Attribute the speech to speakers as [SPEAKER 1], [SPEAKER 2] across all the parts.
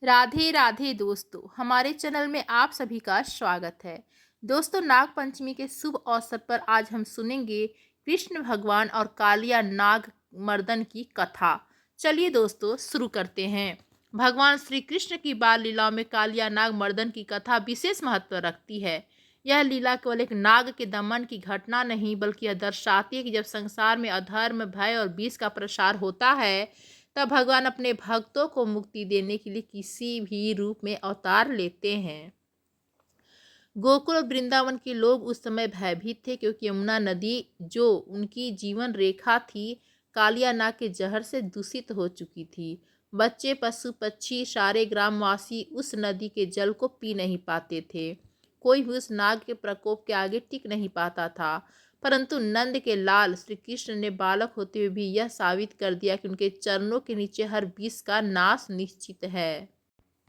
[SPEAKER 1] राधे राधे दोस्तों, हमारे चैनल में आप सभी का स्वागत है। दोस्तों, नाग पंचमी के शुभ अवसर पर आज हम सुनेंगे कृष्ण भगवान और कालिया नाग मर्दन की कथा। चलिए दोस्तों, शुरू करते हैं। भगवान श्री कृष्ण की बाल लीलाओं में कालिया नाग मर्दन की कथा विशेष महत्व रखती है। यह लीला केवल एक नाग के दमन की घटना नहीं, बल्कि यह दर्शाती है कि जब संसार में अधर्म, भय और विष का प्रसार होता है, तब भगवान अपने भक्तों को मुक्ति देने के लिए किसी भी रूप में अवतार लेते हैं। गोकुल और वृंदावन के लोग उस समय भयभीत थे, क्योंकि यमुना नदी, जो उनकी जीवन रेखा थी, कालिया नाग के जहर से दूषित हो चुकी थी। बच्चे, पशु पक्षी, सारे ग्रामवासी उस नदी के जल को पी नहीं पाते थे। कोई भी उस नाग के प्रकोप के आगे टिक नहीं पाता था। परंतु नंद के लाल श्री कृष्ण ने बालक होते हुए भी यह साबित कर दिया कि उनके चरणों के नीचे हर विष का नाश निश्चित है।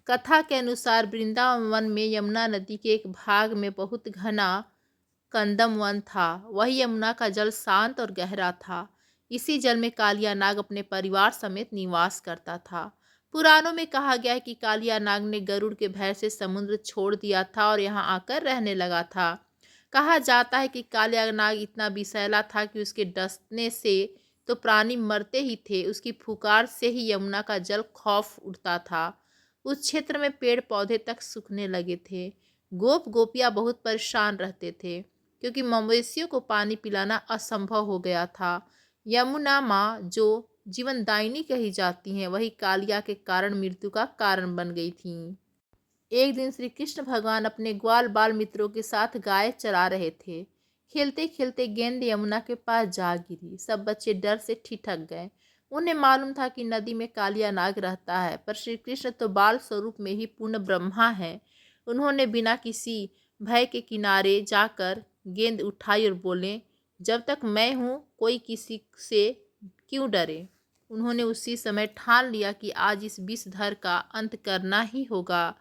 [SPEAKER 1] कथा के अनुसार वृंदावन में यमुना नदी के एक भाग में बहुत घना कंदम वन था। वही यमुना का जल शांत और गहरा था। इसी जल में कालिया नाग अपने परिवार समेत निवास करता था। पुराणों में कहा गया है कि कालिया नाग ने गरुड़ के भय से समुद्र छोड़ दिया था और यहाँ आकर रहने लगा था। कहा जाता है कि कालिया नाग इतना विषैला था कि उसके डसने से तो प्राणी मरते ही थे। उसकी फुकार से ही यमुना का जल खौफ उठता था। उस क्षेत्र में पेड़ पौधे तक सूखने लगे थे। गोप गोपियाँ बहुत परेशान रहते थे, क्योंकि मवेशियों को पानी पिलाना असंभव हो गया था। यमुना माँ, जो जीवनदायिनी कही जाती हैं, वही कालिया के कारण मृत्यु का कारण बन गई थीं। एक दिन श्री कृष्ण भगवान अपने ग्वाल बाल मित्रों के साथ गाय चरा रहे थे। खेलते खेलते गेंद यमुना के पास जा गिरी। सब बच्चे डर से ठिठक गए। उन्हें मालूम था कि नदी में कालिया नाग रहता है, पर श्री कृष्ण तो बाल स्वरूप में ही पूर्ण ब्रह्मा है। उन्होंने बिना किसी भय के किनारे जाकर गेंद उठाई और बोले, जब तक मैं हूँ, कोई किसी से क्यों डरे। उन्होंने उसी समय ठान लिया कि आज इस विषधर का अंत करना ही होगा।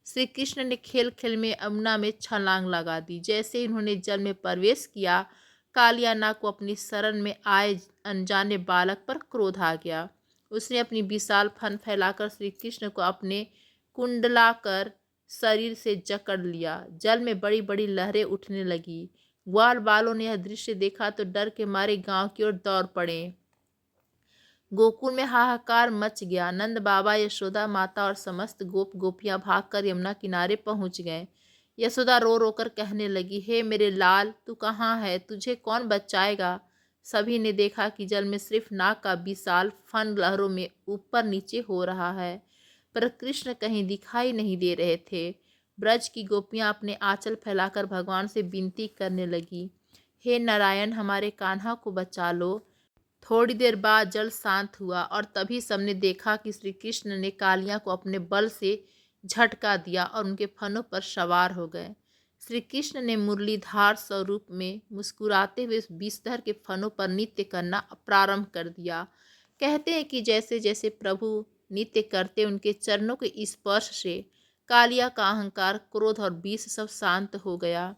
[SPEAKER 1] श्री कृष्ण ने खेल खेल में यमुना में छलांग लगा दी। जैसे ही उन्होंने जल में प्रवेश किया, कालिया नाग को अपनी शरण में आए अनजाने बालक पर क्रोध आ गया। उसने अपनी विशाल फन फैलाकर श्री कृष्ण को अपने कुंडलाकर शरीर से जकड़ लिया। जल में बड़ी बड़ी लहरें उठने लगी। ग्वाल बालों ने यह दृश्य देखा तो डर के मारे गांव की ओर दौड़ पड़े। गोकुल में हाहाकार मच गया। नंद बाबा, यशोदा माता और समस्त गोप गोपियां भागकर यमुना किनारे पहुंच गए। यशोदा रो रो कर कहने लगी, हे मेरे लाल, तू कहाँ है? तुझे कौन बचाएगा? सभी ने देखा कि जल में सिर्फ नाग का विशाल फन लहरों में ऊपर नीचे हो रहा है, पर कृष्ण कहीं दिखाई नहीं दे रहे थे। ब्रज की गोपियां अपने आंचल फैलाकर भगवान से विनती करने लगी, हे नारायण, हमारे कान्हा को बचा लो। थोड़ी देर बाद जल शांत हुआ और तभी सबने देखा कि श्री कृष्ण ने कालिया को अपने बल से झटका दिया और उनके फनों पर सवार हो गए। श्री कृष्ण ने मुरलीधार स्वरूप में मुस्कुराते हुए विषधर के फनों पर नृत्य करना प्रारंभ कर दिया। कहते हैं कि जैसे जैसे प्रभु नृत्य करते, उनके चरणों के स्पर्श से कालिया का अहंकार, क्रोध और विष सब शांत हो गया।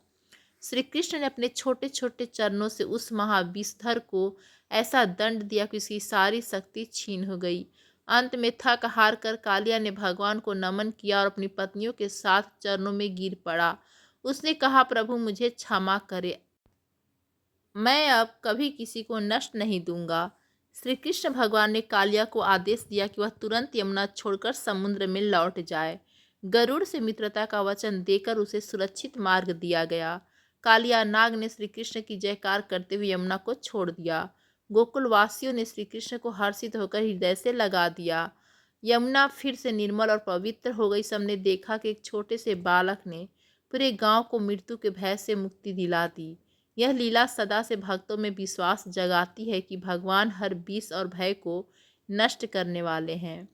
[SPEAKER 1] श्री कृष्ण ने अपने छोटे छोटे चरणों से उस महाविषधर को ऐसा दंड दिया कि उसकी सारी शक्ति छीन हो गई। अंत में थक हार कर कालिया ने भगवान को नमन किया और अपनी पत्नियों के साथ चरणों में गिर पड़ा। उसने कहा, प्रभु मुझे क्षमा करे, मैं अब कभी किसी को नष्ट नहीं दूंगा। श्री कृष्ण भगवान ने कालिया को आदेश दिया कि वह तुरंत यमुना छोड़कर समुद्र में लौट जाए। गरुड़ से मित्रता का वचन देकर उसे सुरक्षित मार्ग दिया गया। कालिया नाग ने श्री कृष्ण की जयकार करते हुए यमुना को छोड़ दिया। गोकुल वासियों ने श्री कृष्ण को हर्षित होकर हृदय से लगा दिया। यमुना फिर से निर्मल और पवित्र हो गई। सबने देखा कि एक छोटे से बालक ने पूरे गांव को मृत्यु के भय से मुक्ति दिला दी। यह लीला सदा से भक्तों में विश्वास जगाती है कि भगवान हर विष और भय को नष्ट करने वाले हैं।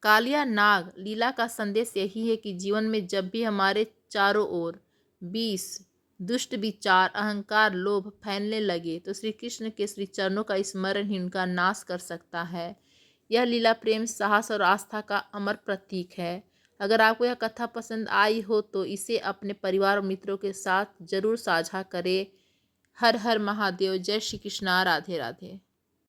[SPEAKER 1] कालिया नाग लीला का संदेश यही है कि जीवन में जब भी हमारे चारों ओर विष, दुष्ट विचार, अहंकार, लोभ फैलने लगे, तो श्री कृष्ण के श्री चरणों का स्मरण ही उनका नाश कर सकता है। यह लीला प्रेम, साहस और आस्था का अमर प्रतीक है। अगर आपको यह कथा पसंद आई हो तो इसे अपने परिवार और मित्रों के साथ जरूर साझा करें। हर हर महादेव। जय श्री कृष्णा। राधे राधे।